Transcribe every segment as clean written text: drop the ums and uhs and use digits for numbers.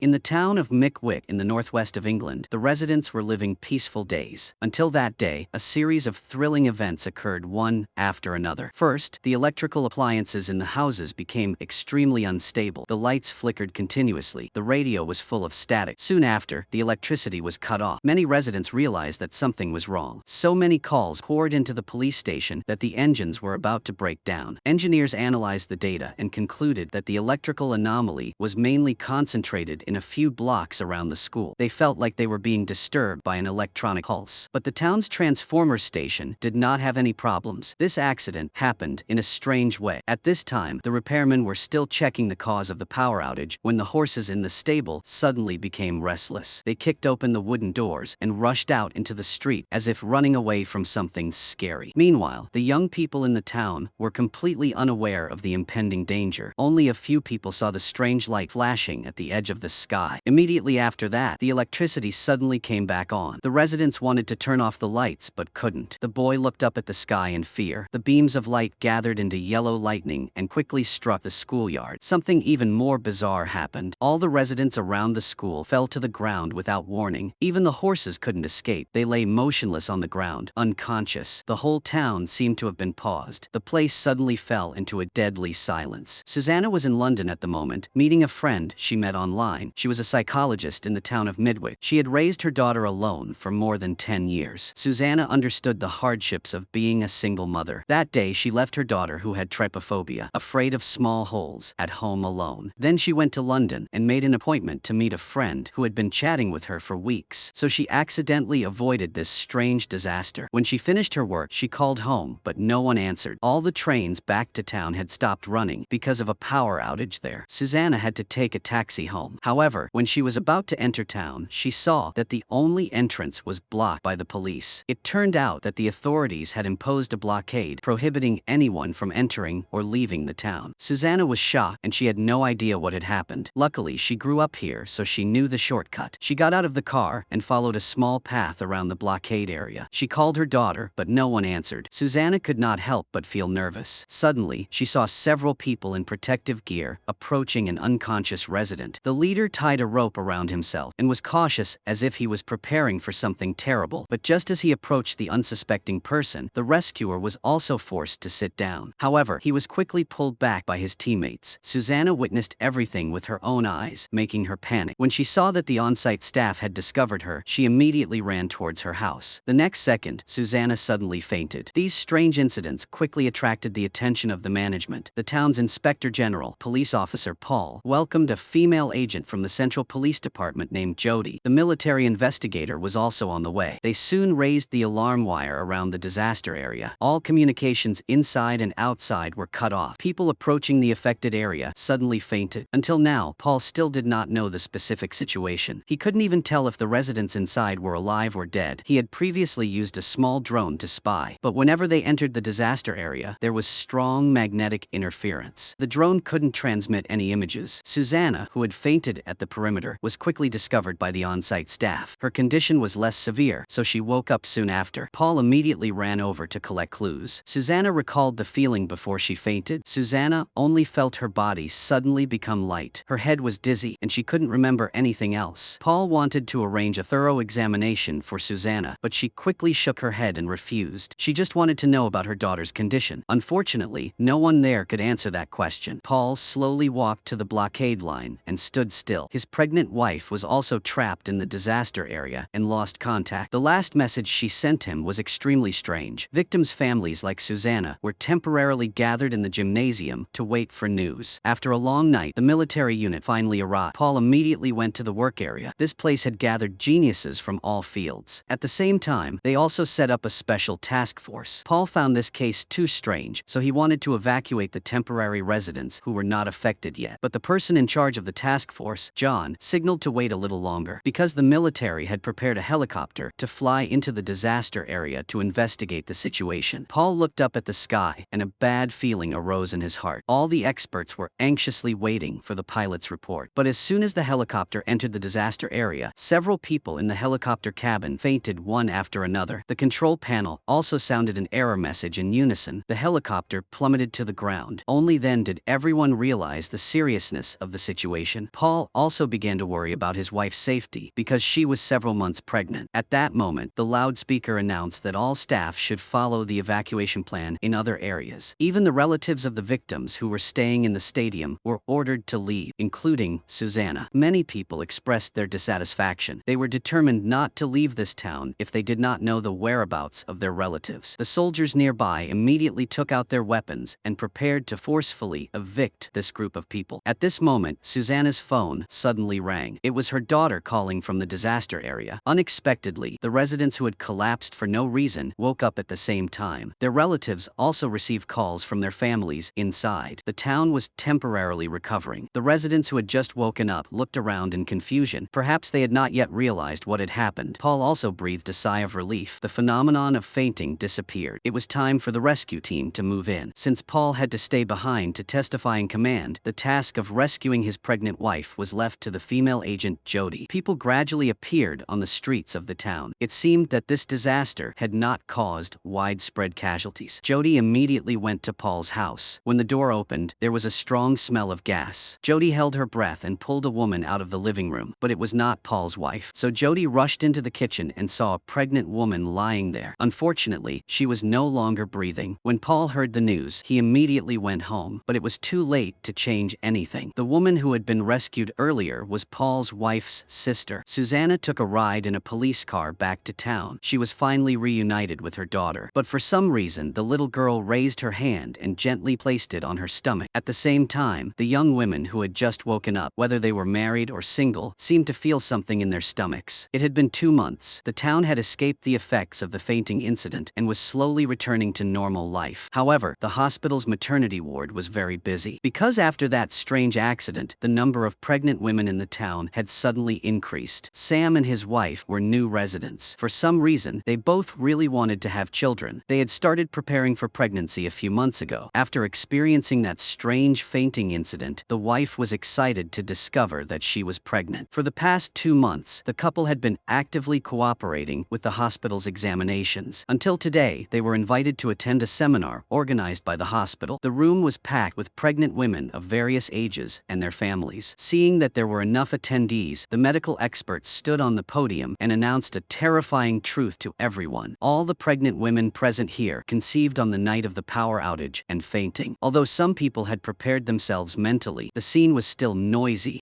In the town of Midwich in the northwest of England, the residents were living peaceful days. Until that day, a series of thrilling events occurred one after another. First, the electrical appliances in the houses became extremely unstable. The lights flickered continuously. The radio was full of static. Soon after, the electricity was cut off. Many residents realized that something was wrong. So many calls poured into the police station that the engines were about to break down. Engineers analyzed the data and concluded that the electrical anomaly was mainly concentrated in a few blocks around the school. They felt like they were being disturbed by an electronic pulse. But the town's transformer station did not have any problems. This accident happened in a strange way. At this time, the repairmen were still checking the cause of the power outage when the horses in the stable suddenly became restless. They kicked open the wooden doors and rushed out into the street as if running away from something scary. Meanwhile, the young people in the town were completely unaware of the impending danger. Only a few people saw the strange light flashing at the edge of the sky. Immediately after that, the electricity suddenly came back on. The residents wanted to turn off the lights but couldn't. The boy looked up at the sky in fear. The beams of light gathered into yellow lightning and quickly struck the schoolyard. Something even more bizarre happened. All the residents around the school fell to the ground without warning. Even the horses couldn't escape. They lay motionless on the ground, unconscious. The whole town seemed to have been paused. The place suddenly fell into a deadly silence. Susanna was in London at the moment, meeting a friend she met online. She was a psychologist in the town of Midwich. She had raised her daughter alone for more than 10 years. Susanna understood the hardships of being a single mother. That day, she left her daughter, who had trypophobia, afraid of small holes, at home alone. Then she went to London and made an appointment to meet a friend who had been chatting with her for weeks. So she accidentally avoided this strange disaster. When she finished her work, she called home, but no one answered. All the trains back to town had stopped running because of a power outage there. Susanna had to take a taxi home. However, when she was about to enter town, she saw that the only entrance was blocked by the police. It turned out that the authorities had imposed a blockade prohibiting anyone from entering or leaving the town. Susanna was shocked and she had no idea what had happened. Luckily, she grew up here, so she knew the shortcut. She got out of the car and followed a small path around the blockade area. She called her daughter, but no one answered. Susanna could not help but feel nervous. Suddenly, she saw several people in protective gear approaching an unconscious resident. The leader tied a rope around himself and was cautious as if he was preparing for something terrible. But just as he approached the unsuspecting person, the rescuer was also forced to sit down. However, he was quickly pulled back by his teammates. Susanna witnessed everything with her own eyes, making her panic. When she saw that the on-site staff had discovered her, she immediately ran towards her house. The next second, Susanna suddenly fainted. These strange incidents quickly attracted the attention of the management. The town's Inspector General, Police Officer Paul, welcomed a female agent from the Central Police Department named Jody. The military investigator was also on the way. They soon raised the alarm wire around the disaster area. All communications inside and outside were cut off. People approaching the affected area suddenly fainted. Until now, Paul still did not know the specific situation. He couldn't even tell if the residents inside were alive or dead. He had previously used a small drone to spy, but whenever they entered the disaster area, there was strong magnetic interference. The drone couldn't transmit any images. Susanna, who had fainted at the perimeter, was quickly discovered by the on-site staff. Her condition was less severe, so she woke up soon after. Paul immediately ran over to collect clues. Susanna recalled the feeling before she fainted. Susanna only felt her body suddenly become light. Her head was dizzy, and she couldn't remember anything else. Paul wanted to arrange a thorough examination for Susanna, but she quickly shook her head and refused. She just wanted to know about her daughter's condition. Unfortunately, no one there could answer that question. Paul slowly walked to the blockade line and stood still. His pregnant wife was also trapped in the disaster area and lost contact. The last message she sent him was extremely strange. Victims' families like Susanna were temporarily gathered in the gymnasium to wait for news. After a long night, the military unit finally arrived. Paul immediately went to the work area. This place had gathered geniuses from all fields. At the same time, they also set up a special task force. Paul found this case too strange, so he wanted to evacuate the temporary residents who were not affected yet. But the person in charge of the task force, John, signaled to wait a little longer because the military had prepared a helicopter to fly into the disaster area to investigate the situation. Paul looked up at the sky, and a bad feeling arose in his heart. All the experts were anxiously waiting for the pilot's report. But as soon as the helicopter entered the disaster area, several people in the helicopter cabin fainted one after another. The control panel also sounded an error message in unison. The helicopter plummeted to the ground. Only then did everyone realize the seriousness of the situation. Paul Paul also began to worry about his wife's safety because she was several months pregnant. At that moment, the loudspeaker announced that all staff should follow the evacuation plan in other areas. Even the relatives of the victims who were staying in the stadium were ordered to leave, including Susanna. Many people expressed their dissatisfaction. They were determined not to leave this town if they did not know the whereabouts of their relatives. The soldiers nearby immediately took out their weapons and prepared to forcefully evict this group of people. At this moment, Susanna's phone suddenly rang. It was her daughter calling from the disaster area. Unexpectedly, the residents who had collapsed for no reason woke up at the same time. Their relatives also received calls from their families inside. The town was temporarily recovering. The residents who had just woken up looked around in confusion. Perhaps they had not yet realized what had happened. Paul also breathed a sigh of relief. The phenomenon of fainting disappeared. It was time for the rescue team to move in. Since Paul had to stay behind to testify in command, the task of rescuing his pregnant wife was left to the female agent Jody. People gradually appeared on the streets of the town. It seemed that this disaster had not caused widespread casualties. Jody immediately went to Paul's house. When the door opened, there was a strong smell of gas. Jody held her breath and pulled a woman out of the living room, but it was not Paul's wife. So Jody rushed into the kitchen and saw a pregnant woman lying there. Unfortunately, she was no longer breathing. When Paul heard the news, he immediately went home, but it was too late to change anything. The woman who had been rescued earlier was Paul's wife's sister. Susanna took a ride in a police car back to town. She was finally reunited with her daughter, but for some reason, the little girl raised her hand and gently placed it on her stomach. At the same time, the young women who had just woken up, whether they were married or single, seemed to feel something in their stomachs. It had been 2 months. The town had escaped the effects of the fainting incident and was slowly returning to normal life. However, the hospital's maternity ward was very busy. Because after that strange accident, the number of pregnant women in the town had suddenly increased. Sam and his wife were new residents. For some reason, they both really wanted to have children. They had started preparing for pregnancy a few months ago. After experiencing that strange fainting incident, the wife was excited to discover that she was pregnant. For the past 2 months, the couple had been actively cooperating with the hospital's examinations. Until today, they were invited to attend a seminar organized by the hospital. The room was packed with pregnant women of various ages and their families. Seeing that there were enough attendees, the medical experts stood on the podium and announced a terrifying truth to everyone. All the pregnant women present here conceived on the night of the power outage and fainting. Although some people had prepared themselves mentally, the scene was still noisy,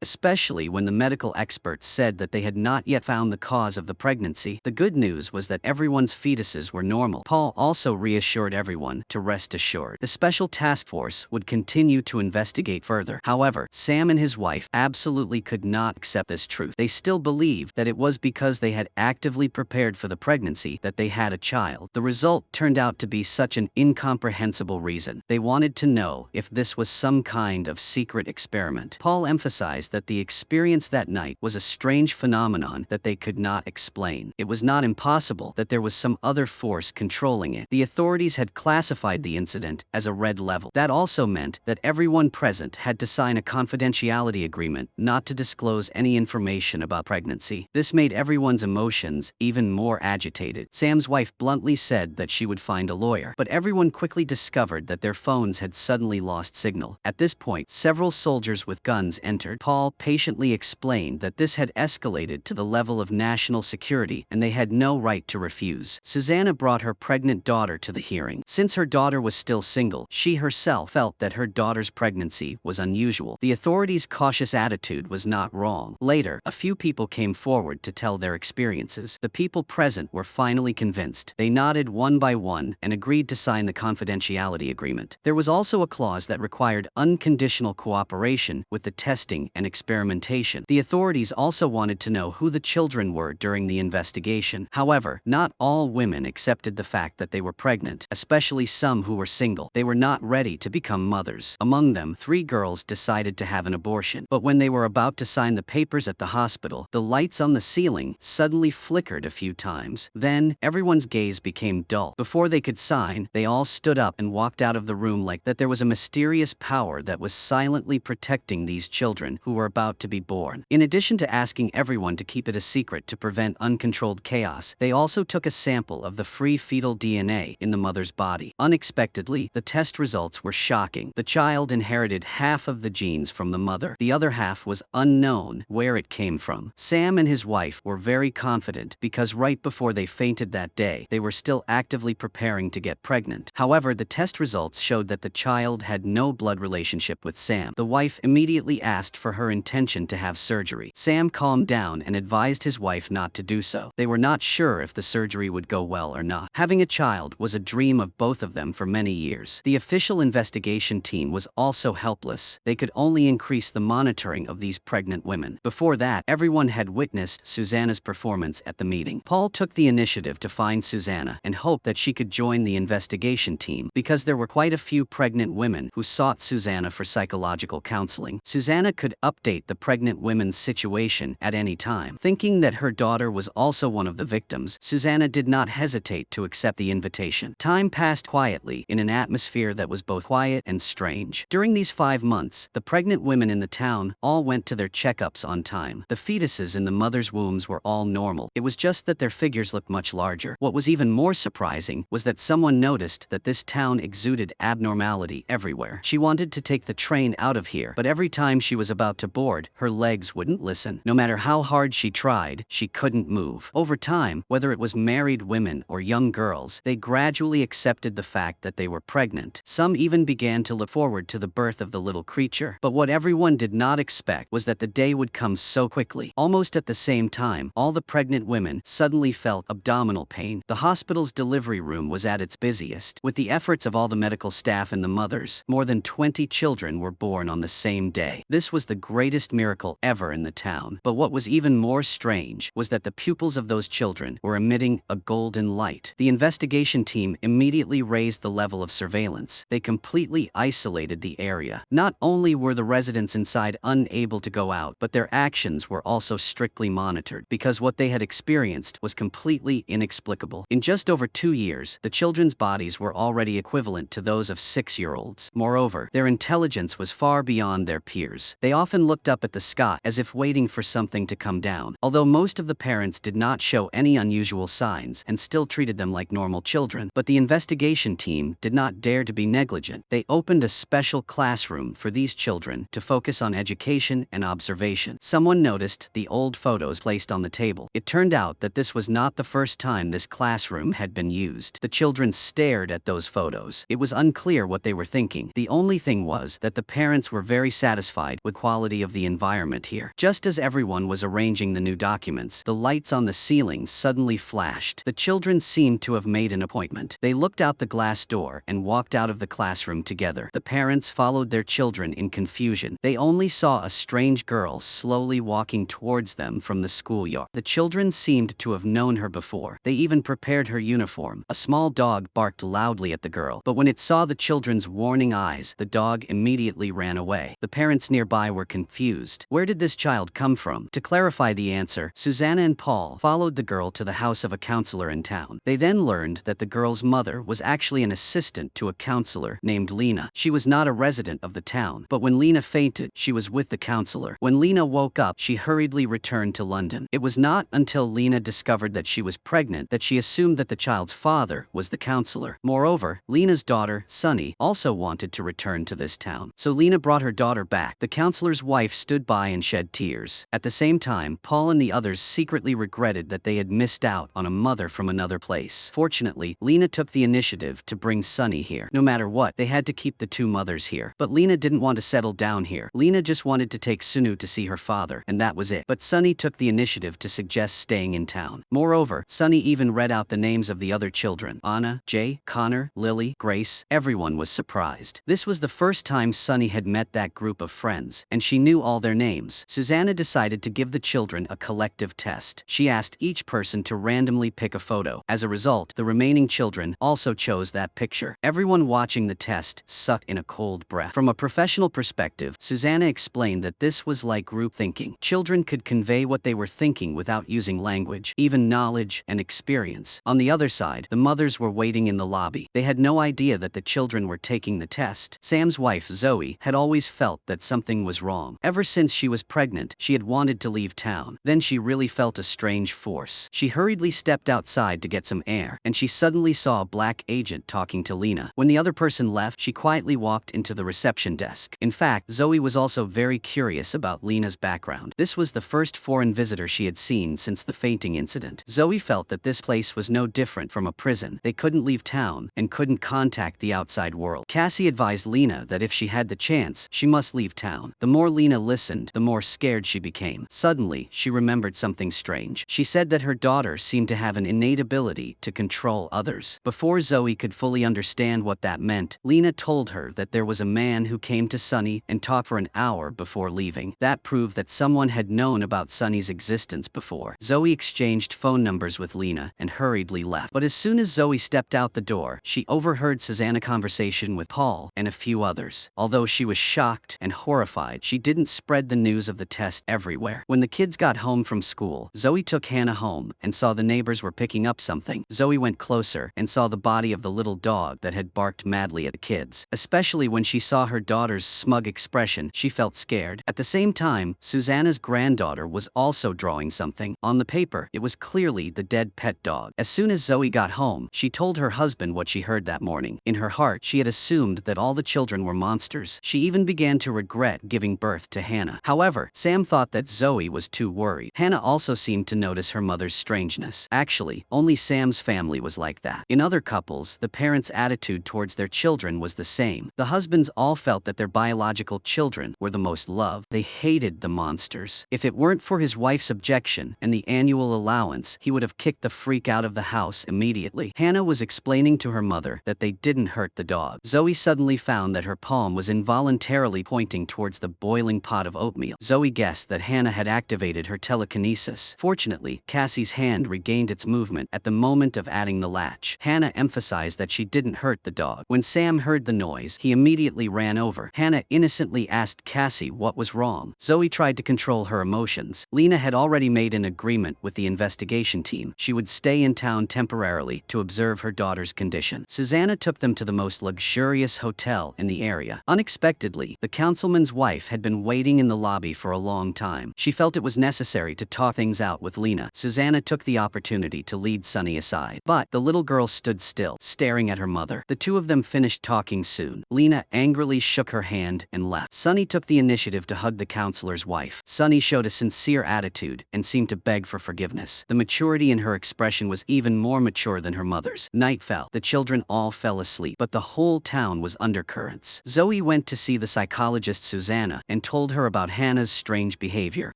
especially when the medical experts said that they had not yet found the cause of the pregnancy. The good news was that everyone's fetuses were normal. Paul also reassured everyone to rest assured. The special task force would continue to investigate further. However, Sam and his wife absolutely could not accept this truth. They still believed that it was because they had actively prepared for the pregnancy that they had a child. The result turned out to be such an incomprehensible reason. They wanted to know if this was some kind of secret experiment. Paul emphasized that the experience that night was a strange phenomenon that they could not explain. It was not impossible that there was some other force controlling it. The authorities had classified the incident as a red level. That also meant that everyone present had to sign a confidentiality agreement not to disclose any information about pregnancy. This made everyone's emotions even more agitated. Sam's wife bluntly said that she would find a lawyer, but everyone quickly discovered that their phones had suddenly lost signal. At this point, several soldiers with guns entered. Paul patiently explained that this had escalated to the level of national security and they had no right to refuse. Susanna brought her pregnant daughter to the hearing. Since her daughter was still single, she herself felt that her daughter's pregnancy was unusual. The authorities' cautious attitude was not wrong. Later, a few people came forward to tell their experiences. The people present were finally convinced. They nodded one by one and agreed to sign the confidentiality agreement. There was also a clause that required unconditional cooperation with the testing and experimentation. The authorities also wanted to know who the children were during the investigation. However, not all women accepted the fact that they were pregnant, especially some who were single. They were not ready to become mothers. Among them, 3 girls decided to have an abortion. But when they were about to sign the papers at the hospital, the lights on the ceiling suddenly flickered a few times. Then, everyone's gaze became dull. Before they could sign, they all stood up and walked out of the room like that there was a mysterious power that was silently protecting these children who were about to be born. In addition to asking everyone to keep it a secret to prevent uncontrolled chaos, they also took a sample of the free fetal DNA in the mother's body. Unexpectedly, the test results were shocking. The child inherited half of the genes from the mother. mother. The other half was unknown where it came from. Sam and his wife were very confident because right before they fainted that day, they were still actively preparing to get pregnant. However, the test results showed that the child had no blood relationship with Sam. The wife immediately asked for her intention to have surgery. Sam calmed down and advised his wife not to do so. They were not sure if the surgery would go well or not. Having a child was a dream of both of them for many years. The official investigation team was also helpless. They could only increase the monitoring of these pregnant women. Before that, everyone had witnessed Susanna's performance at the meeting. Paul took the initiative to find Susanna and hoped that she could join the investigation team because there were quite a few pregnant women who sought Susanna for psychological counseling. Susanna could update the pregnant women's situation at any time. Thinking that her daughter was also one of the victims, Susanna did not hesitate to accept the invitation. Time passed quietly in an atmosphere that was both quiet and strange. During these 5 months, the pregnant women in the town all went to their checkups on time. The fetuses in the mother's wombs were all normal. It was just that their figures looked much larger. What was even more surprising was that someone noticed that this town exuded abnormality everywhere. She wanted to take the train out of here, but every time she was about to board, her legs wouldn't listen. No matter how hard she tried, she couldn't move. Over time, whether it was married women or young girls, they gradually accepted the fact that they were pregnant. Some even began to look forward to the birth of the little creature. But what everyone did not expect was that the day would come so quickly. Almost at the same time, all the pregnant women suddenly felt abdominal pain. The hospital's delivery room was at its busiest. With the efforts of all the medical staff and the mothers, more than 20 children were born on the same day. This was the greatest miracle ever in the town. But what was even more strange was that the pupils of those children were emitting a golden light. The investigation team immediately raised the level of surveillance. They completely isolated the area. Not only were the residents inside unable to go out, but their actions were also strictly monitored because what they had experienced was completely inexplicable. In just over 2 years, the children's bodies were already equivalent to those of 6-year-olds. Moreover, their intelligence was far beyond their peers. They often looked up at the sky as if waiting for something to come down. Although most of the parents did not show any unusual signs and still treated them like normal children, but the investigation team did not dare to be negligent. They opened a special classroom for these children to focus on education and observation. Someone noticed the old photos placed on the table. It turned out that this was not the first time this classroom had been used. The children stared at those photos. It was unclear what they were thinking. The only thing was that the parents were very satisfied with the quality of the environment here. Just as everyone was arranging the new documents, the lights on the ceilings suddenly flashed. The children seemed to have made an appointment. They looked out the glass door and walked out of the classroom together. The parents followed their children in confusion. They only saw a strange girl slowly walking towards them from the schoolyard. The children seemed to have known her before. They even prepared her uniform. A small dog barked loudly at the girl, but when it saw the children's warning eyes, the dog immediately ran away. The parents nearby were confused. Where did this child come from? To clarify the answer, Susanna and Paul followed the girl to the house of a counselor in town. They then learned that the girl's mother was actually an assistant to a counselor named Lena. She was not a resident of the town, but when Lena fainted, she was with the counselor. When Lena woke up, she hurriedly returned to London. It was not until Lena discovered that she was pregnant that she assumed that the child's father was the counselor. Moreover, Lena's daughter, Sunny, also wanted to return to this town. So Lena brought her daughter back. The counselor's wife stood by and shed tears. At the same time, Paul and the others secretly regretted that they had missed out on a mother from another place. Fortunately, Lena took the initiative to bring Sunny here. No matter what, they had to keep the two mothers here. But Lena didn't want to settle down here. Lena just wanted to take Sunu to see her father, and that was it. But Sunny took the initiative to suggest staying in town. Moreover, Sunny even read out the names of the other children: Anna, Jay, Connor, Lily, Grace. Everyone was surprised. This was the first time Sunny had met that group of friends, and she knew all their names. Susanna decided to give the children a collective test. She asked each person to randomly pick a photo. As a result, the remaining children also chose that picture. Everyone watching the test sucked in a cold breath. From a professional perspective, Susanna explained that this was like group thinking. Children could convey what they were thinking without using language, even knowledge and experience. On the other side, the mothers were waiting in the lobby. They had no idea that the children were taking the test. Sam's wife, Zoe, had always felt that something was wrong. Ever since she was pregnant, she had wanted to leave town. Then she really felt a strange force. She hurriedly stepped outside to get some air, and she suddenly saw a black agent talking to Lena. When the other person left, she quietly walked into the reception desk. In fact, Zoe was also very curious about Lena's background. This was the first foreign visitor she had seen since the fainting incident. Zoe felt that this place was no different from a prison. They couldn't leave town and couldn't contact the outside world. Cassie advised Lena that if she had the chance, she must leave town. The more Lena listened, the more scared she became. Suddenly, she remembered something strange. She said that her daughter seemed to have an innate ability to control others. Before Zoe could fully understand what that meant, Lena told her that there was a man who came to Sunny and talked for an hour before leaving. That proved that someone had known about Sunny's existence before. Zoe exchanged phone numbers with Lena and hurriedly left. But as soon as Zoe stepped out the door, she overheard Susanna's conversation with Paul and a few others. Although she was shocked and horrified, she didn't spread the news of the test everywhere. When the kids got home from school, Zoe took Hannah home and saw the neighbors were picking up something. Zoe went closer and saw the body of the little dog that had barked madly at the kids. Especially when she saw her daughter's smug expression, she felt scared. At the same time, Susanna's granddaughter was also drawing something. On the paper, it was clearly the dead pet dog. As soon as Zoe got home, she told her husband what she heard that morning. In her heart, she had assumed that all the children were monsters. She even began to regret giving birth to Hannah. However, Sam thought that Zoe was too worried. Hannah also seemed to notice her mother's strangeness. Actually, only Sam's family was like that. In other couples, the parents' attitude towards their children was the same. The husbands all felt that their biological children were the most loved. They hated the monsters. If it weren't for his wife's objection and the annual allowance, he would have kicked the freak out of the house immediately. Hannah was explaining to her mother that they didn't hurt the dog. Zoe suddenly found that her palm was involuntarily pointing towards the boiling pot of oatmeal. Zoe guessed that Hannah had activated her telekinesis. Fortunately, Cassie's hand regained its movement at the moment of adding the latch. Hannah emphasized that she didn't hurt the dog. When Sam heard the noise, he immediately ran over. Hannah innocently asked Cassie what was wrong. Zoe tried to control her emotions. Lena had already made an agreement with the investigation team. She would stay in town temporarily to observe her daughter's condition. Susanna took them to the most luxurious hotel in the area. Unexpectedly, the councilman's wife had been waiting in the lobby for a long time. She felt it was necessary to talk things out with Lena. Susanna took the opportunity to lead Sunny aside. But the little girl stood still, staring at her mother. The two of them finished talking soon. Lena angrily shook her hand and left. Sunny took the initiative to hug the counselor's wife. Sunny showed a sincere attitude and seemed to beg for forgiveness. The maturity in her expression was even more mature than her mother's. Night fell. The children all fell asleep, but the whole town was under currents. Zoe went to see the psychologist Susanna and told her about Hannah's strange behavior.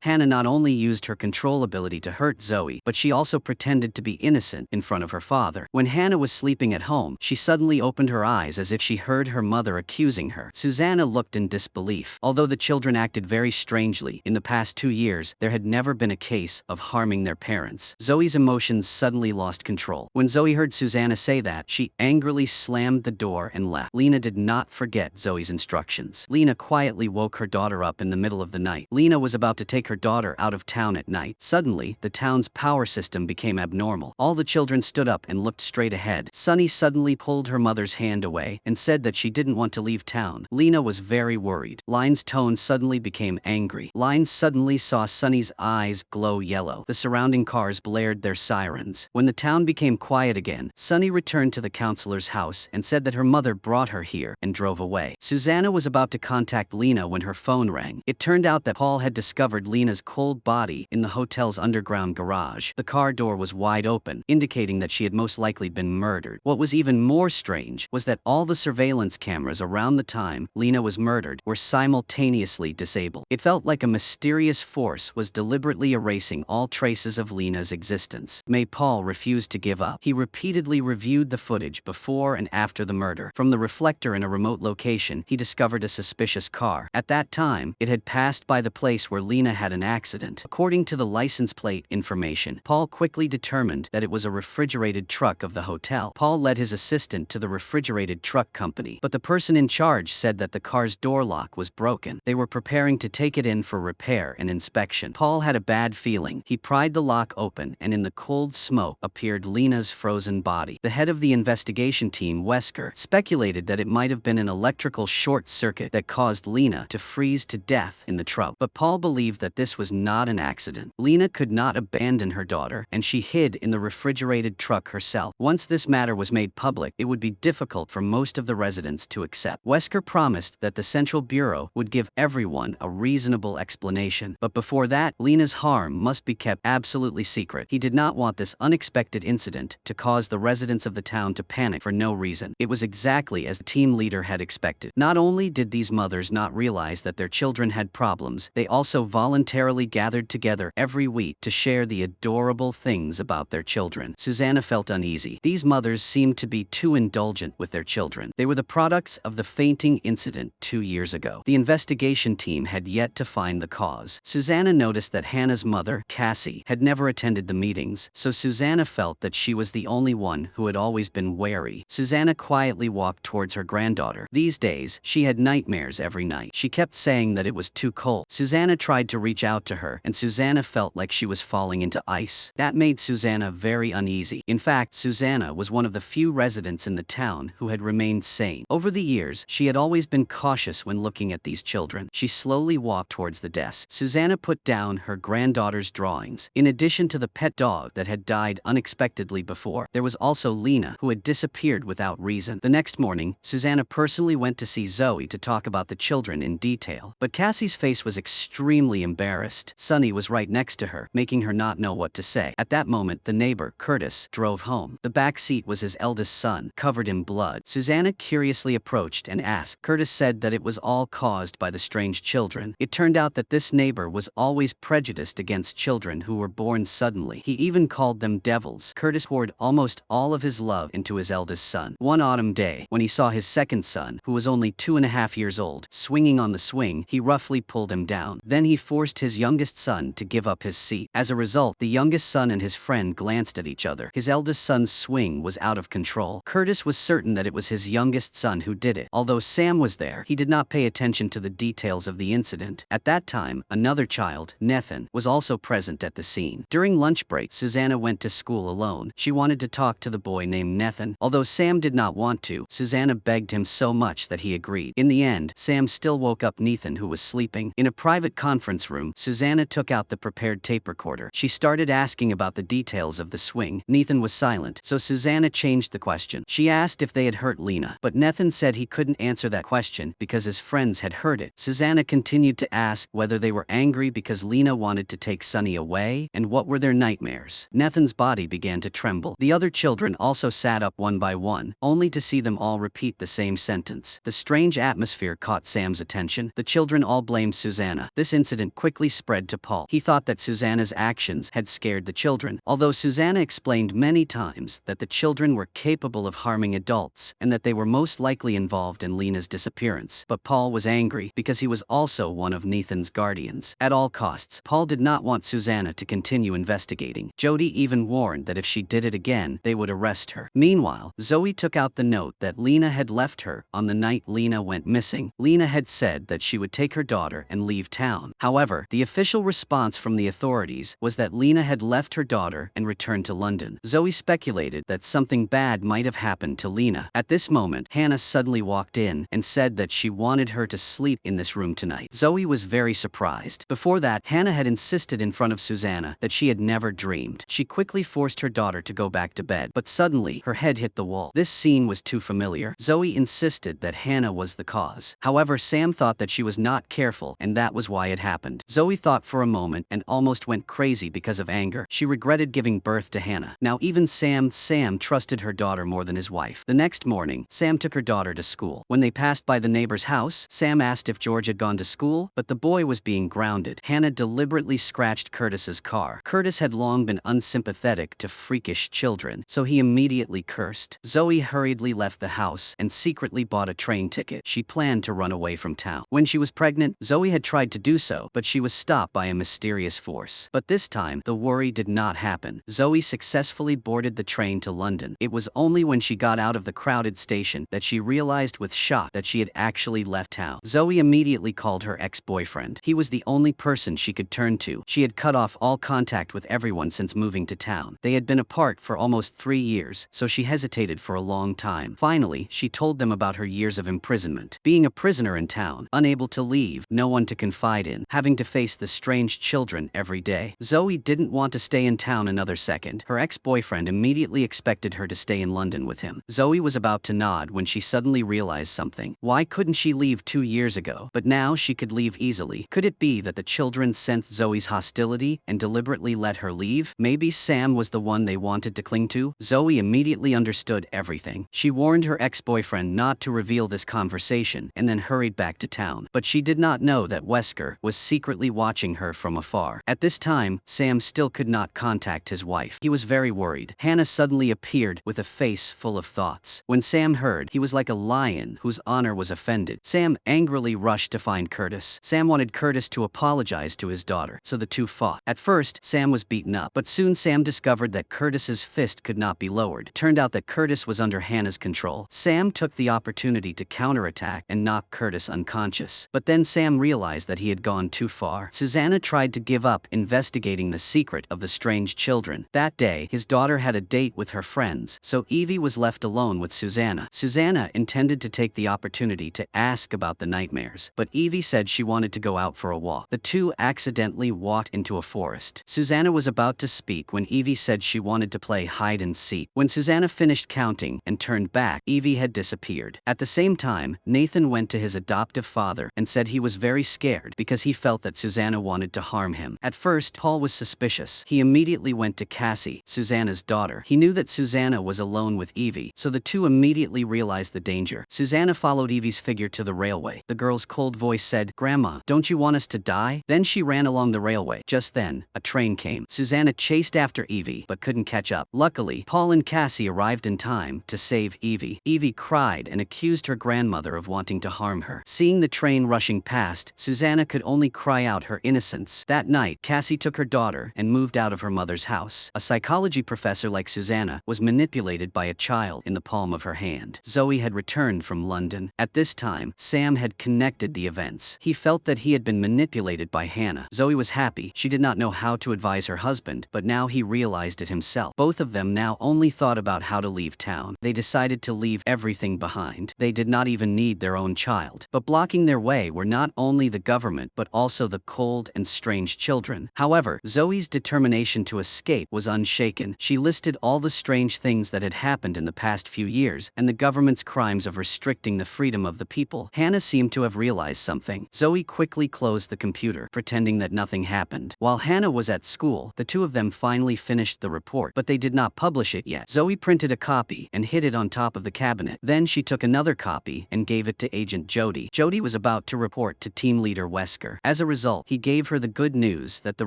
Hannah not only used her control ability to hurt Zoe, but she also pretended to be innocent in front of her father. When Hannah was sleeping at home, she suddenly opened her eyes as if she heard her mother accusing her. Susanna looked in disbelief. Although the children acted very strangely, in the past 2 years, there had never been a case of harming their parents. Zoe's emotions suddenly lost control. When Zoe heard Susanna say that, she angrily slammed the door and left. Lena did not forget Zoe's instructions. Lena quietly woke her daughter up in the middle of the night. Lena was about to take her daughter out of town at night. Suddenly, the town's power system became abnormal. All the children stood up and looked straight ahead. Sunny suddenly pulled her mother's hand away and said that she didn't want to leave town. Lena was very worried. Line's tone suddenly became angry. Line suddenly saw Sunny's eyes glow yellow. The surrounding cars blared their sirens. When the town became quiet again, Sunny returned to the counselor's house and said that her mother brought her here and drove away. Susanna was about to contact Lena when her phone rang. It turned out that Paul had discovered Lena's cold body in the hotel's underground garage. The car door was wide open, indicating that she had most likely been murdered. What was even more strange was that all the surveillance cameras around the time Lena was murdered were simultaneously disabled. It felt like a mysterious force was deliberately erasing all traces of Lena's existence. Paul refused to give up. He repeatedly reviewed the footage before and after the murder. From the reflector in a remote location, he discovered a suspicious car. At that time, it had passed by the place where Lena had an accident. According to the license plate information, Paul quickly determined that it was a refrigerated truck of the hotel. Paul led his assistant to the refrigerated truck company, but the person in charge said that the car's door lock was broken. They were preparing to take it in for repair and inspection. Paul had a bad feeling. He pried the lock open, and in the cold smoke appeared Lena's frozen body. The head of the investigation team, Wesker, speculated that it might have been an electrical short circuit that caused Lena to freeze to death in the truck. But Paul believed that this was not an accident. Lena could not abandon her daughter, and she hid in the refrigerated truck herself. Once this matter was made public, it would be difficult for most of the residents to accept. Wesker promised that the Central Bureau hero would give everyone a reasonable explanation. But before that, Lena's harm must be kept absolutely secret. He did not want this unexpected incident to cause the residents of the town to panic for no reason. It was exactly as the team leader had expected. Not only did these mothers not realize that their children had problems, they also voluntarily gathered together every week to share the adorable things about their children. Susanna felt uneasy. These mothers seemed to be too indulgent with their children. They were the products of the fainting incident 2 years ago. The investigation team had yet to find the cause. Susanna noticed that Hannah's mother, Cassie, had never attended the meetings, so Susanna felt that she was the only one who had always been wary. Susanna quietly walked towards her granddaughter. These days, she had nightmares every night. She kept saying that it was too cold. Susanna tried to reach out to her, and Susanna felt like she was falling into ice. That made Susanna very uneasy. In fact, Susanna was one of the few residents in the town who had remained sane. Over the years, she had always been cautious when looking at these children. She slowly walked towards the desk. Susanna put down her granddaughter's drawings. In addition to the pet dog that had died unexpectedly before, there was also Lena, who had disappeared without reason. The next morning, Susanna personally went to see Zoe to talk about the children in detail. But Cassie's face was extremely embarrassed. Sonny was right next to her, making her not know what to say. At that moment, the neighbor, Curtis, drove home. The back seat was his eldest son, covered in blood. Susanna curiously approached and asked. Curtis said that it was all caused by the strange children. It turned out that this neighbor was always prejudiced against children who were born suddenly. He even called them devils. Curtis poured almost all of his love into his eldest son. One autumn day, when he saw his second son, who was only 2.5 years old, swinging on the swing, he roughly pulled him down. Then he forced his youngest son to give up his seat. As a result, the youngest son and his friend glanced at each other. His eldest son's swing was out of control. Curtis was certain that it was his youngest son who did it. Although Sam was there, he did not pay attention to the details of the incident. At that time, another child, Nathan, was also present at the scene. During lunch break, Susanna went to school alone. She wanted to talk to the boy named Nathan. Although Sam did not want to, Susanna begged him so much that he agreed. In the end, Sam still woke up Nathan, who was sleeping. In a private conference room, Susanna took out the prepared tape recorder. She started asking about the details of the swing. Nathan was silent, so Susanna changed the question. She asked if they had hurt Lena, but Nathan said he couldn't answer that question because his friends had heard it. Susanna continued to ask whether they were angry because Lena wanted to take Sonny away, and what were their nightmares. Nathan's body began to tremble. The other children also sat up one by one, only to see them all repeat the same sentence. The strange atmosphere caught Sam's attention. The children all blamed Susanna. This incident quickly spread to Paul. He thought that Susanna's actions had scared the children. Although Susanna explained many times that the children were capable of harming adults and that they were most likely involved in Lena's disappearance. But Paul was angry because he was also one of Nathan's guardians. At all costs, Paul did not want Susanna to continue investigating. Jody even warned that if she did it again, they would arrest her. Meanwhile, Zoe took out the note that Lena had left her on the night Lena went missing. Lena had said that she would take her daughter and leave town. However, the official response from the authorities was that Lena had left her daughter and returned to London. Zoe speculated that something bad might have happened to Lena. At this moment, Hannah suddenly walked in and said that she wanted her to sleep in this room tonight. Zoe was very surprised. Before that, Hannah had insisted in front of Susanna that she had never dreamed. She quickly forced her daughter to go back to bed, but suddenly, her head hit the wall. This scene was too familiar. Zoe insisted that Hannah was the cause. However, Sam thought that she was not careful, and that was why it happened. Zoe thought for a moment and almost went crazy because of anger. She regretted giving birth to Hannah. Now even Sam trusted her daughter more than his wife. The next morning, Sam took her daughter to school. When they passed by the neighbor's house, Sam asked if George had gone to school, but the boy was being grounded. Hannah deliberately scratched Curtis's car. Curtis had long been unsympathetic to freakish children, so he immediately cursed. Zoe hurriedly left the house and secretly bought a train ticket. She planned to run away from town. When she was pregnant, Zoe had tried to do so, but she was stopped by a mysterious force. But this time, the worry did not happen. Zoe successfully boarded the train to London. It was only when she got out of the crowded station that she realized with shock that she had actually left town. Zoe immediately called her ex-boyfriend. He was the only person she could turn to. She had cut off all contact with everyone since moving to town. They had been apart for almost 3 years, so she hesitated for a long time. Finally, she told them about her years of imprisonment. Being a prisoner in town, unable to leave, no one to confide in, having to face the strange children every day. Zoe didn't want to stay in town another second. Her ex-boyfriend immediately expected her to stay in London with him. Zoe was about to nod when she suddenly realized something. Why couldn't she leave 2 years ago, but now she could leave easily. Could it be that the children sensed Zoe's hostility and deliberately let her leave? Maybe Sam was the one they wanted to cling to? Zoe immediately understood everything. She warned her ex-boyfriend not to reveal this conversation and then hurried back to town. But she did not know that Wesker was secretly watching her from afar. At this time, Sam still could not contact his wife. He was very worried. Hannah suddenly appeared with a face full of thoughts. When Sam heard, he was like a lion whose honor was offended. Sam angrily rushed to find Curtis. Sam wanted Curtis to apologize to his daughter, so the two fought. At first, Sam was beaten up, but soon Sam discovered that Curtis's fist could not be lowered. It turned out that Curtis was under Hannah's control. Sam took the opportunity to counterattack and knock Curtis unconscious. But then Sam realized that he had gone too far. Susanna tried to give up investigating the secret of the strange children. That day, his daughter had a date with her friends, so Evie was left alone with Susanna. Susanna intended to take the opportunity to ask about the nightmares, but Evie said she wanted to go out for a walk. The two accidentally walked into a forest. Susanna was about to speak when Evie said she wanted to play hide and seek. When Susanna finished counting and turned back, Evie had disappeared. At the same time, Nathan went to his adoptive father and said he was very scared because he felt that Susanna wanted to harm him. At first, Paul was suspicious. He immediately went to Cassie, Susanna's daughter. He knew that Susanna was alone with Evie, so the two immediately realized the danger. Susanna followed Evie's figure to the railway. The girl's cold voice said, "Grandma, don't you want us to die?" Then she ran along the railway. Just then, a train came. Susanna chased after Evie, but couldn't catch up. Luckily, Paul and Cassie arrived in time to save Evie. Evie cried and accused her grandmother of wanting to harm her. Seeing the train rushing past, Susanna could only cry out her innocence. That night, Cassie took her daughter and moved out of her mother's house. A psychology professor like Susanna was manipulated by a child in the palm of her hand. Zoe had returned from London. At this time, Sam had connected the events. He felt that he had been manipulated by Hannah. Zoe was happy. She did not know how to advise her husband, but now he realized it himself. Both of them now only thought about how to leave town. They decided to leave everything behind. They did not even need their own child. But blocking their way were not only the government, but also the cold and strange children. However, Zoe's determination to escape was unshaken. She listed all the strange things that had happened in the past few years, and the government's crimes of restricting the freedom of the people. Hannah seemed to have realized something. Zoe quickly closed the computer, pretending that nothing happened. While Hannah was at school, the two of them finally finished the report, but they did not publish it yet. Zoe printed a copy and hid it on top of the cabinet. Then she took another copy and gave it to Agent Jody. Jody was about to report to team leader Wesker. As a result, he gave her the good news that the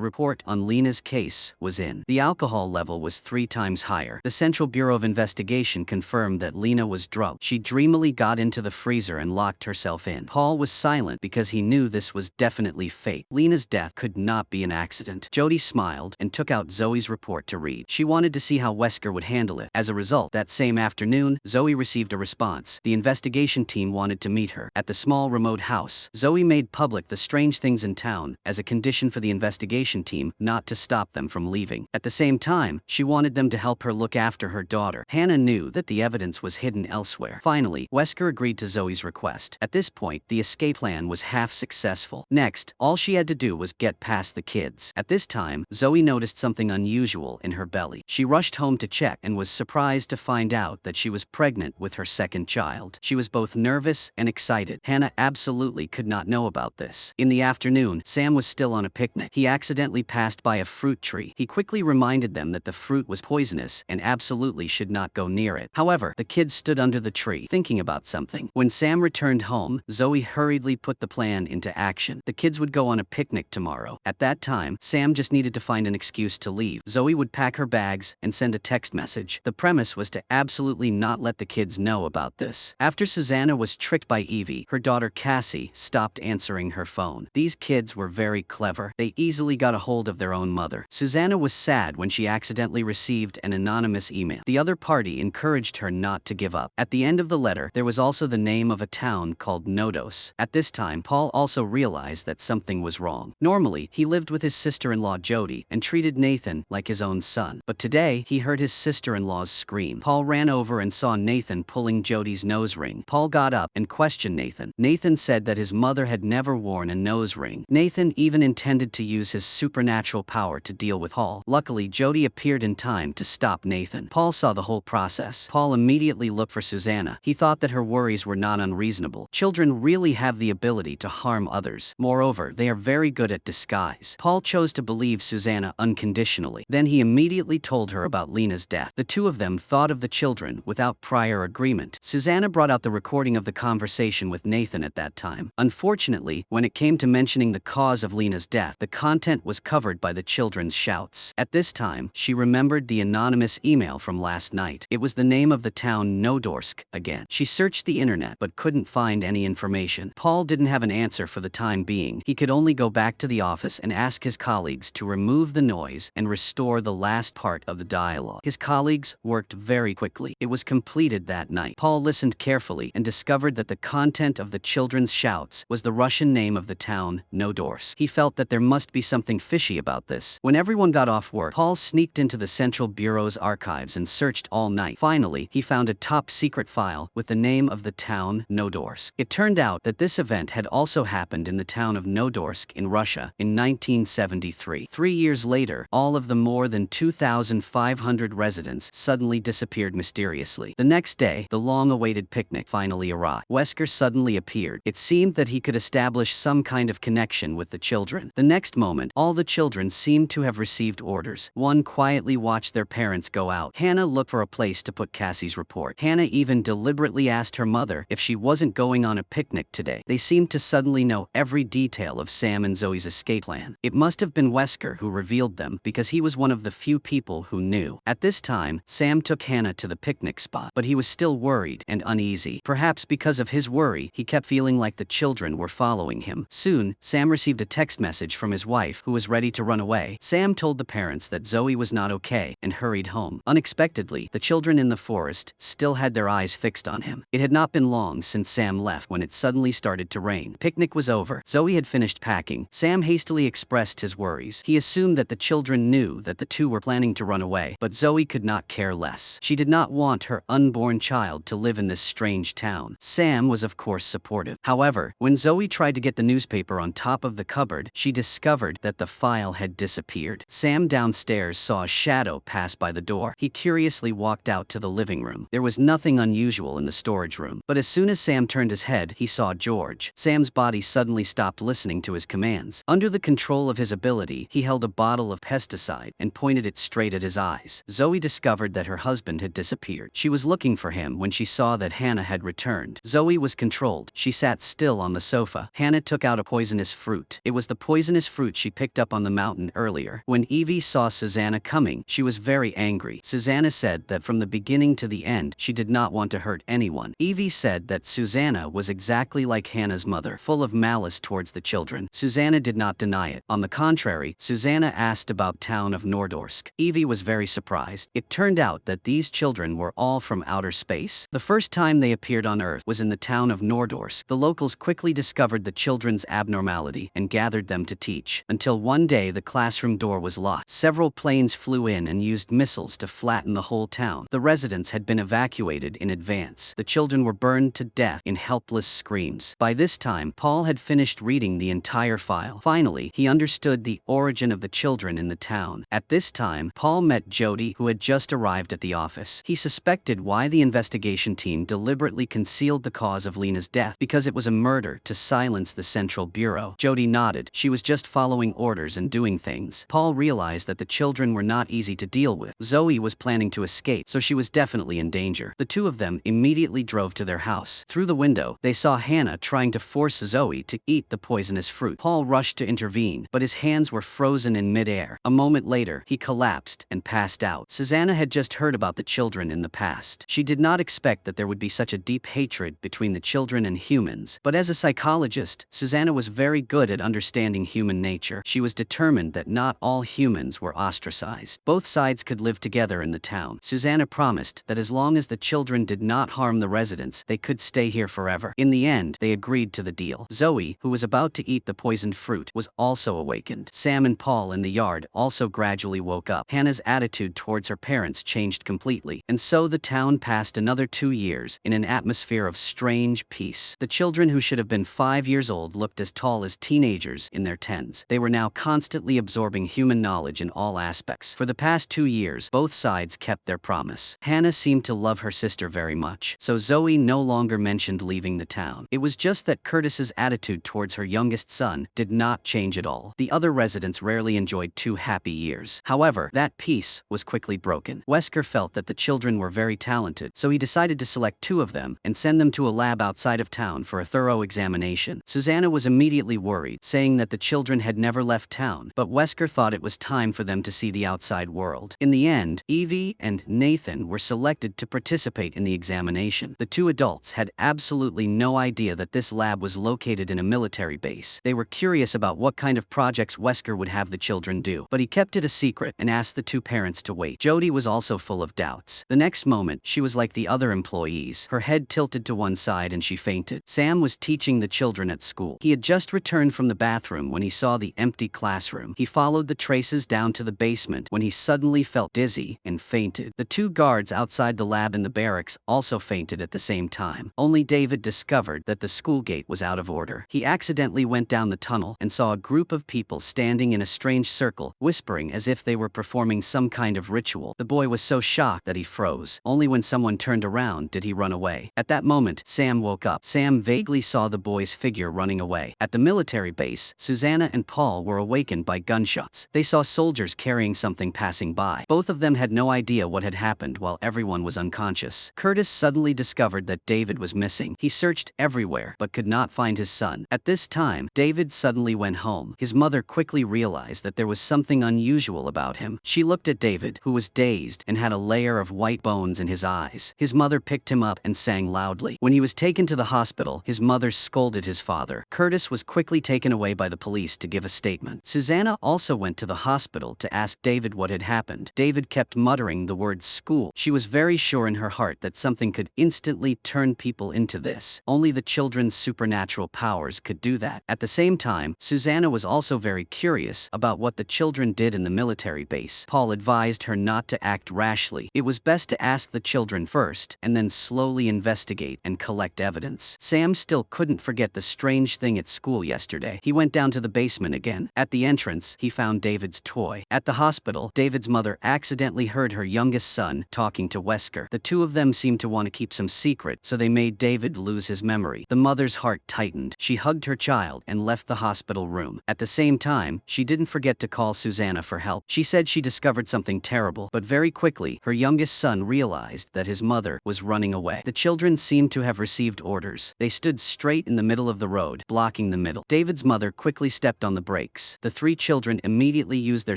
report on Lena's case was in. The alcohol level was 3 times higher. The Central Bureau of Investigation confirmed that Lena was drugged. She dreamily got into the freezer and locked herself in. Paul was silent because he knew this was definitely fate. Lena's death could not be an accident. Jody smiled and took out Zoe's report to read. She wanted to see how Wesker would handle it. As a result, that same afternoon, Zoe received a response. The investigation team wanted to meet her. At the small remote house, Zoe made public the strange things in town as a condition for the investigation team not to stop them from leaving. At the same time, she wanted them to help her look after her daughter. Hannah knew that the evidence was hidden elsewhere. Finally, Wesker agreed to Zoe's request. At this point, the escape plan was half successful. Next, all she had to do was get past the kids. At this time, Zoe noticed something unusual in her belly. She rushed home to check and was surprised to find out that she was pregnant with her second child. She was both nervous and excited. Hannah absolutely could not know about this. In the afternoon, Sam was still on a picnic. He accidentally passed by a fruit tree. He quickly reminded them that the fruit was poisonous and absolutely should not go near it. However, the kids stood under the tree, thinking about something. When Sam returned home, Zoe hurriedly put the plan into action. The kids would go on a picnic tomorrow. At that time, Sam just needed to find an excuse to leave. Zoe would pack her bags and send a text message. The premise was to absolutely not let the kids know about this. After Susanna was tricked by Evie, her daughter Cassie stopped answering her phone. These kids were very clever. They easily got a hold of their own mother. Susanna was sad when she accidentally received an anonymous email. The other party encouraged her not to give up. At the end of the letter, there was also the name of a town called Nodos. At this time, Paul also realized that something was wrong. Normally, he lived with his sister-in-law Jody and treated Nathan like his own son. But today, he heard his sister-in-law's scream. Paul ran over and saw Nathan pulling Jody's nose ring. Paul got up and questioned Nathan. Nathan said that his mother had never worn a nose ring. Nathan even intended to use his supernatural power to deal with Paul. Luckily, Jody appeared in time to stop Nathan. Paul saw the whole process. Paul immediately looked for Susanna. He thought that her worries were not unreasonable. Children children really have the ability to harm others. Moreover, they are very good at disguise. Paul chose to believe Susanna unconditionally. Then he immediately told her about Lena's death. The two of them thought of the children without prior agreement. Susanna brought out the recording of the conversation with Nathan at that time. Unfortunately, when it came to mentioning the cause of Lena's death, the content was covered by the children's shouts. At this time, she remembered the anonymous email from last night. It was the name of the town Nodorsk again. She searched the internet but couldn't find any information. Paul didn't have an answer for the time being. He could only go back to the office and ask his colleagues to remove the noise and restore the last part of the dialogue. His colleagues worked very quickly. It was completed that night. Paul listened carefully and discovered that the content of the children's shouts was the Russian name of the town, Nodorsk. He felt that there must be something fishy about this. When everyone got off work, Paul sneaked into the Central Bureau's archives and searched all night. Finally, he found a top-secret file with the name of the town, Nodorsk. It turned out that this event had also happened in the town of Nodorsk in Russia in 1973. 3 years later, all of the more than 2,500 residents suddenly disappeared mysteriously. The next day, the long-awaited picnic finally arrived. Wesker suddenly appeared. It seemed that he could establish some kind of connection with the children. The next moment, all the children seemed to have received orders. One quietly watched their parents go out. Hannah looked for a place to put Cassie's report. Hannah even deliberately asked her mother if she wasn't going on a picnic today. They seemed to suddenly know every detail of Sam and Zoe's escape plan. It must have been Wesker who revealed them because he was one of the few people who knew. At this time, Sam took Hannah to the picnic spot, but he was still worried and uneasy. Perhaps because of his worry, he kept feeling like the children were following him. Soon, Sam received a text message from his wife who was ready to run away. Sam told the parents that Zoe was not okay and hurried home. Unexpectedly, the children in the forest still had their eyes fixed on him. It had not been long since Sam left when it suddenly started to rain. Picnic was over. Zoe had finished packing. Sam hastily expressed his worries. He assumed that the children knew that the two were planning to run away, but Zoe could not care less. She did not want her unborn child to live in this strange town. Sam was of course supportive. However, when Zoe tried to get the newspaper on top of the cupboard, she discovered that the file had disappeared. Sam downstairs saw a shadow pass by the door. He curiously walked out to the living room. There was nothing unusual in the storage room, but as soon as Sam turned his head, he saw George. Sam's body suddenly stopped listening to his commands. Under the control of his ability, he held a bottle of pesticide and pointed it straight at his eyes. Zoe discovered that her husband had disappeared. She was looking for him when she saw that Hannah had returned. Zoe was controlled. She sat still on the sofa. Hannah took out a poisonous fruit. It was the poisonous fruit she picked up on the mountain earlier. When Evie saw Susanna coming, she was very angry. Susanna said that from the beginning to the end, she did not want to hurt anyone. Evie said that Susanna was exactly like Hannah's mother, full of malice towards the children. Susanna did not deny it. On the contrary, Susanna asked about town of Nordorsk. Evie was very surprised. It turned out that these children were all from outer space. The first time they appeared on Earth was in the town of Nordorsk. The locals quickly discovered the children's abnormality and gathered them to teach, until one day the classroom door was locked. Several planes flew in and used missiles to flatten the whole town. The residents had been evacuated in advance. The children were burned to death in helpless screams. By this time, Paul had finished reading the entire file. Finally, he understood the origin of the children in the town. At this time, Paul met Jody, who had just arrived at the office. He suspected why the investigation team deliberately concealed the cause of Lena's death, because it was a murder to silence the Central Bureau. Jody nodded. She was just following orders and doing things. Paul realized that the children were not easy to deal with. Zoe was planning to escape, so she was definitely in danger. The two of them immediately drove to their house. Through the window, they saw Hannah trying to force Zoe to eat the poisonous fruit. Paul rushed to intervene, but his hands were frozen in midair. A moment later, he collapsed and passed out. Susanna had just heard about the children in the past. She did not expect that there would be such a deep hatred between the children and humans, but as a psychologist, Susanna was very good at understanding human nature. She was determined that not all humans were ostracized. Both sides could live together in the town. Susanna promised that as long as the children did not harm the residents, they could stay here forever. In the end, they agreed to the deal. Zoe, who was about to eat the poisoned fruit, was also awakened. Sam and Paul in the yard also gradually woke up. Hannah's attitude towards her parents changed completely, and so the town passed another 2 years in an atmosphere of strange peace. The children, who should have been 5 years old, looked as tall as teenagers in their tens. They were now constantly absorbing human knowledge in all aspects. For the past 2 years, both sides kept their promise. Hannah seemed to love her sister very much, so Zoe no longer mentioned leaving the town. town. It was just that Curtis's attitude towards her youngest son did not change at all. The other residents rarely enjoyed 2 happy years. However, that peace was quickly broken. Wesker felt that the children were very talented, so he decided to select 2 of them and send them to a lab outside of town for a thorough examination. Susanna was immediately worried, saying that the children had never left town, but Wesker thought it was time for them to see the outside world. In the end, Evie and Nathan were selected to participate in the examination. The 2 adults had absolutely no idea that this lab was located in a military base. They were curious about what kind of projects Wesker would have the children do, but he kept it a secret and asked the 2 parents to wait. Jody was also full of doubts. The next moment, she was like the other employees. Her head tilted to one side and she fainted. Sam was teaching the children at school. He had just returned from the bathroom when he saw the empty classroom. He followed the traces down to the basement when he suddenly felt dizzy and fainted. The 2 guards outside the lab in the barracks also fainted at the same time. Only David discovered that the school gate was out of order. He accidentally went down the tunnel and saw a group of people standing in a strange circle, whispering as if they were performing some kind of ritual. The boy was so shocked that he froze. Only when someone turned around did he run away. At that moment, Sam woke up. Sam vaguely saw the boy's figure running away. At the military base, Susanna and Paul were awakened by gunshots. They saw soldiers carrying something passing by. Both of them had no idea what had happened while everyone was unconscious. Curtis suddenly discovered that David was missing. He searched everywhere but could not find his son. At this time, David suddenly went home. His mother quickly realized that there was something unusual about him. She looked at David, who was dazed and had a layer of white bones in his eyes. His mother picked him up and sang loudly. When he was taken to the hospital, his mother scolded his father. Curtis was quickly taken away by the police to give a statement. Susanna also went to the hospital to ask David what had happened. David kept muttering the word school. She was very sure in her heart that something could instantly turn people into this. Only the children's supernatural powers could do that. At the same time, Susanna was also very curious about what the children did in the military base. Paul advised her not to act rashly. It was best to ask the children first and then slowly investigate and collect evidence. Sam still couldn't forget the strange thing at school yesterday. He went down to the basement again. At the entrance, he found David's toy. At the hospital, David's mother accidentally heard her youngest son talking to Wesker. The 2 of them seemed to want to keep some secret, so they made David lose his memory. The mother's heart tightened. She hugged her child and left the hospital room. At the same time, she didn't forget to call Susanna for help. She said she discovered something terrible, but very quickly, her youngest son realized that his mother was running away. The children seemed to have received orders. They stood straight in the middle of the road, blocking the middle. David's mother quickly stepped on the brakes. The 3 children immediately used their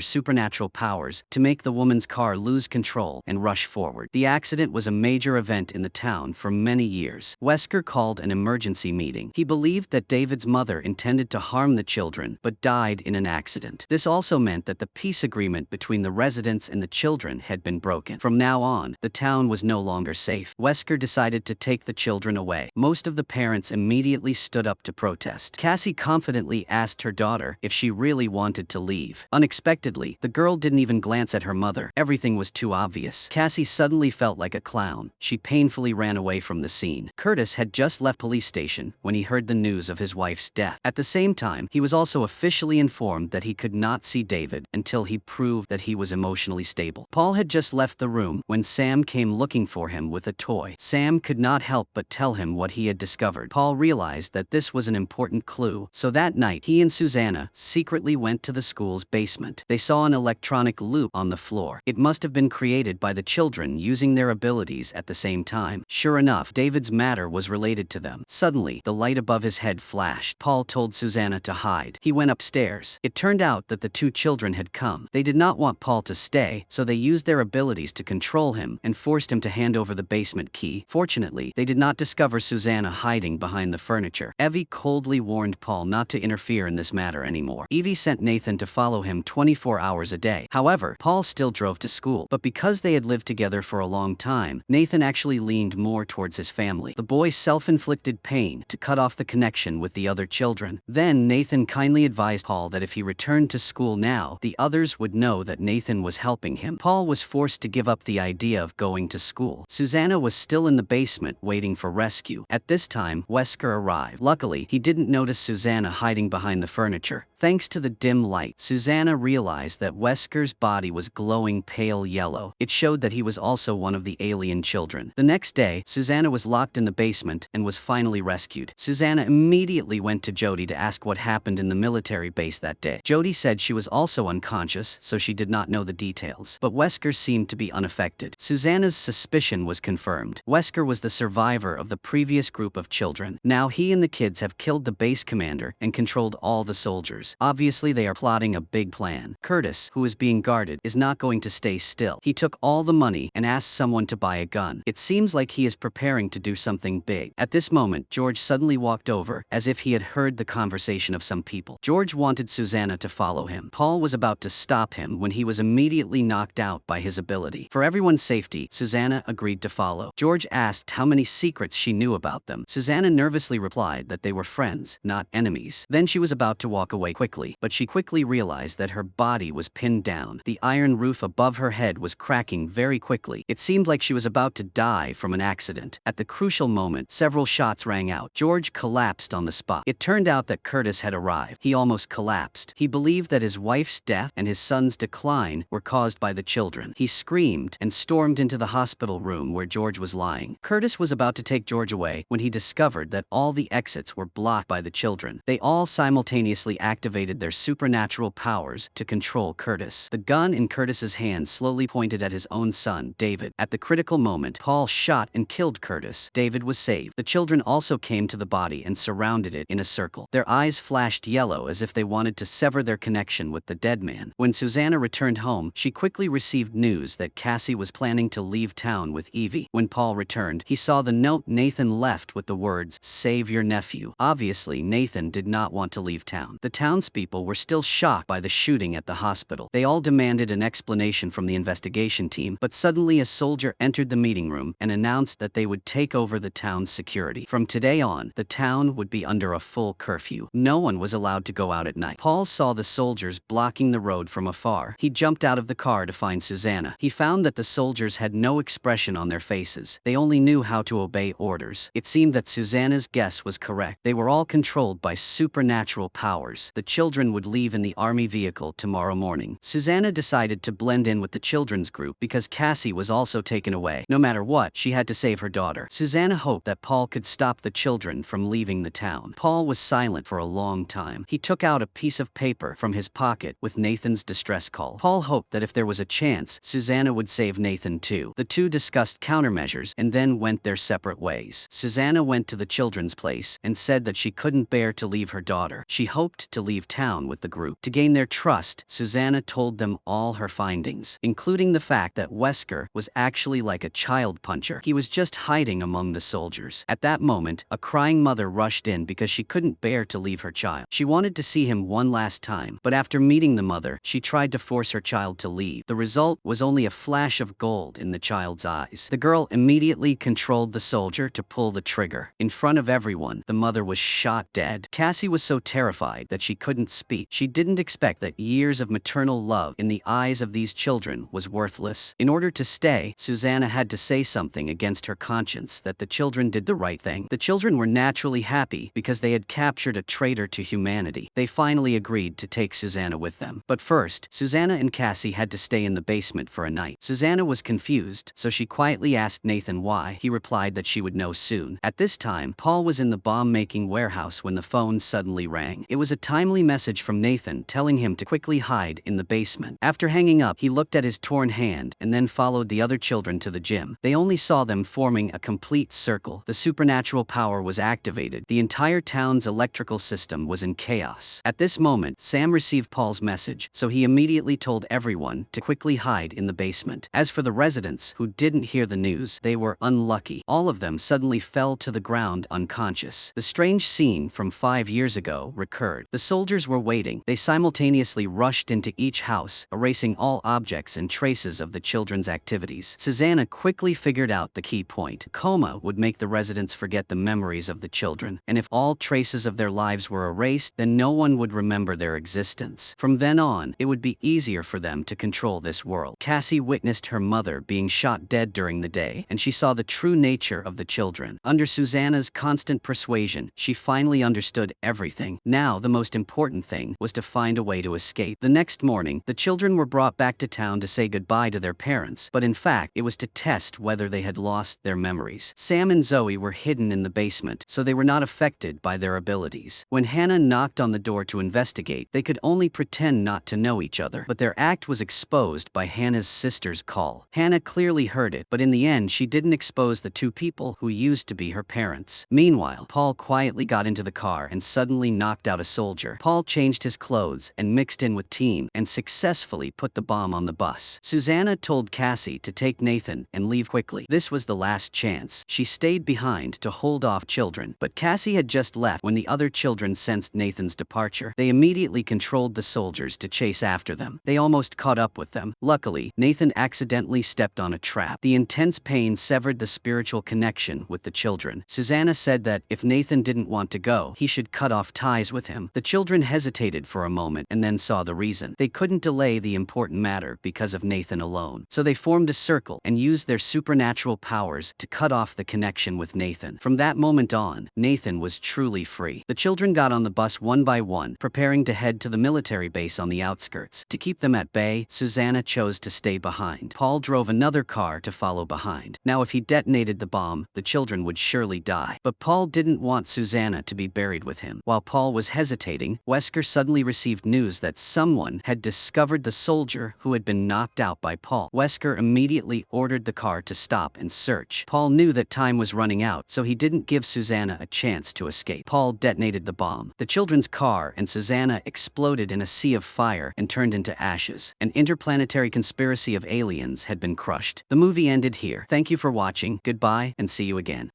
supernatural powers to make the woman's car lose control and rush forward. The accident was a major event in the town for many years. Wesker called an emergency meeting. He believed that David's mother intended to harm the children, but died in an accident. This also meant that the peace agreement between the residents and the children had been broken. From now on, the town was no longer safe. Wesker decided to take the children away. Most of the parents immediately stood up to protest. Cassie confidently asked her daughter if she really wanted to leave. Unexpectedly, the girl didn't even glance at her mother. Everything was too obvious. Cassie suddenly felt like a clown. She painfully ran away from the scene. Curtis had just left police station when he heard the news of his wife's death. At the same time, he was also officially informed that he could not see David until he proved that he was emotionally stable. Paul had just left the room when Sam came looking for him with a toy. Sam could not help but tell him what he had discovered. Paul realized that this was an important clue, so that night he and Susanna secretly went to the school's basement. They saw an electronic loop on the floor. It must have been created by the children using their abilities at the same time. Sure enough, David's matter was related to them. Suddenly, the light above his head flashed. Paul told Susanna to hide. He went upstairs. It turned out that the 2 children had come. They did not want Paul to stay, so they used their abilities to control him and forced him to hand over the basement key. Fortunately, they did not discover Susanna hiding behind the furniture. Evie coldly warned Paul not to interfere in this matter anymore. Evie sent Nathan to follow him 24 hours a day. However, Paul still drove to school, but because they had lived together for a long time, Nathan actually leaned more towards his family. The boy self-inflicted pain to cut off the connection with the other children. Then Nathan kindly advised Paul that if he returned to school now, the others would know that Nathan was helping him. Paul was forced to give up the idea of going to school. Susanna was still in the basement waiting for rescue. At this time, Wesker arrived. Luckily, he didn't notice Susanna hiding behind the furniture. Thanks to the dim light, Susanna realized that Wesker's body was glowing pale yellow. It showed that he was also one of the alien children. The next day, Susanna was locked in the basement and was finally rescued. Susanna immediately went to Jody to ask what happened in the military base that day. Jody said she was also unconscious, so she did not know the details. But Wesker seemed to be unaffected. Susanna's suspicion was confirmed. Wesker was the survivor of the previous group of children. Now he and the kids have killed the base commander and controlled all the soldiers. Obviously they are plotting a big plan. Curtis, who is being guarded, is not going to stay still. He took all the money and asked someone to buy a gun. It seems like he is preparing to do something big. At this moment, George suddenly walked over, as if he had heard the conversation of some people. George wanted Susanna to follow him. Paul was about to stop him when he was immediately knocked out by his ability. For everyone's safety, Susanna agreed to follow. George asked how many secrets she knew about them. Susanna nervously replied that they were friends, not enemies. Then she was about to walk away quickly, but she quickly realized that her body was pinned down. The iron roof above her head was cracking very quickly. It seemed like she was about to die from an accident. At the crucial moment, several shots rang out. George collapsed on the spot. It turned out that Curtis had arrived. He almost collapsed. He believed that his wife's death and his son's decline were caused by the children. He screamed and stormed into the hospital room where George was lying. Curtis was about to take George away when he discovered that all the exits were blocked by the children. They all simultaneously activated their supernatural powers to control Curtis. The gun in Curtis's hand slowly pointed at his own son, David. At the critical moment, Paul shot and killed Curtis. David was saved. The children also came to the body and surrounded it in a circle. Their eyes flashed yellow as if they wanted to sever their connection with the dead man. When Susanna returned home, she quickly received news that Cassie was planning to leave town with Evie. When Paul returned, he saw the note Nathan left with the words, "Save your nephew." Obviously, Nathan did not want to leave town. The townspeople were still shocked by the shooting at the hospital. They all demanded an explanation from the investigation team, but suddenly a soldier entered the meeting room and announced that they would take over the town's security. From today on, the town would be under a full curfew. No one was allowed to go out at night. Paul saw the soldiers blocking the road from afar. He jumped out of the car to find Susanna. He found that the soldiers had no expression on their faces. They only knew how to obey orders. It seemed that Susanna's guess was correct. They were all controlled by supernatural powers. The children would leave in the army vehicle tomorrow morning. Susanna decided to blend in with the children's group because Cassie was also taken away. No matter what, she had to save her daughter. Susanna hoped that Paul could stop the children from leaving the town. Paul was silent for a long time. He took out a piece of paper from his pocket with Nathan's distress call. Paul hoped that if there was a chance, Susanna would save Nathan too. The two discussed countermeasures and then went their separate ways. Susanna went to the children's place and said that she couldn't bear to leave her daughter. She hoped to leave town with the group. To gain their trust, Susanna told them all her findings, including the fact that Wesker was actually like a child puncher. He was just hiding among the soldiers. At that moment, a crying mother rushed in because she couldn't bear to leave her child. She wanted to see him one last time, but after meeting the mother, she tried to force her child to leave. The result was only a flash of gold in the child's eyes. The girl immediately controlled the soldier to pull the trigger. In front of everyone, the mother was shot dead. Cassie was so terrified that she couldn't speak. She didn't expect that years of maternal love in the eyes of these children was worthless. In order to stay, Susanna had to say something against her conscience that the children did the right thing. The children were naturally happy because they had captured a traitor to humanity. They finally agreed to take Susanna with them. But first, Susanna and Cassie had to stay in the basement for a night. Susanna was confused, so she quietly asked Nathan why. He replied that she would know soon. At this time, Paul was in the bomb-making warehouse when the phone suddenly rang. It was a timely message from Nathan telling him to quickly hide in the basement. After hanging up, he looked at his torn hand and then followed the other children to the gym. They only saw them forming a complete circle. The supernatural power was activated. The entire town's electrical system was in chaos. At this moment, Sam received Paul's message, so he immediately told everyone to quickly hide in the basement. As for the residents who didn't hear the news, they were unlucky. All of them suddenly fell to the ground unconscious. The strange scene from 5 years ago recurred. The soldiers were waiting. They simultaneously rushed into each house, erasing all objects and traces of the children's activities. Susanna quickly figured out the key point. Coma would make the residents forget the memories of the children, and if all traces of their lives were erased, then no one would remember their existence. From then on, it would be easier for them to control this world. Cassie witnessed her mother being shot dead during the day, and she saw the true nature of the children. Under Susanna's constant persuasion, she finally understood everything. Now, the most important important thing was to find a way to escape. The next morning, the children were brought back to town to say goodbye to their parents, but in fact, it was to test whether they had lost their memories. Sam and Zoe were hidden in the basement, so they were not affected by their abilities. When Hannah knocked on the door to investigate, they could only pretend not to know each other, but their act was exposed by Hannah's sister's call. Hannah clearly heard it, but in the end, she didn't expose the two people who used to be her parents. Meanwhile, Paul quietly got into the car and suddenly knocked out a soldier. Paul changed his clothes and mixed in with team and successfully put the bomb on the bus. Susanna told Cassie to take Nathan and leave quickly. This was the last chance. She stayed behind to hold off children, but Cassie had just left when the other children sensed Nathan's departure. They immediately controlled the soldiers to chase after them. They almost caught up with them. Luckily, Nathan accidentally stepped on a trap. The intense pain severed the spiritual connection with the children. Susanna said that if Nathan didn't want to go, he should cut off ties with him. The children hesitated for a moment and then saw the reason. They couldn't delay the important matter because of Nathan alone. So they formed a circle and used their supernatural powers to cut off the connection with Nathan. From that moment on, Nathan was truly free. The children got on the bus one by one, preparing to head to the military base on the outskirts. To keep them at bay, Susanna chose to stay behind. Paul drove another car to follow behind. Now if he detonated the bomb, the children would surely die. But Paul didn't want Susanna to be buried with him. While Paul was hesitating, Wesker suddenly received news that someone had discovered the soldier who had been knocked out by Paul. Wesker immediately ordered the car to stop and search. Paul knew that time was running out, so he didn't give Susanna a chance to escape. Paul detonated the bomb. The children's car and Susanna exploded in a sea of fire and turned into ashes. An interplanetary conspiracy of aliens had been crushed. The movie ended here. Thank you for watching, goodbye, and see you again.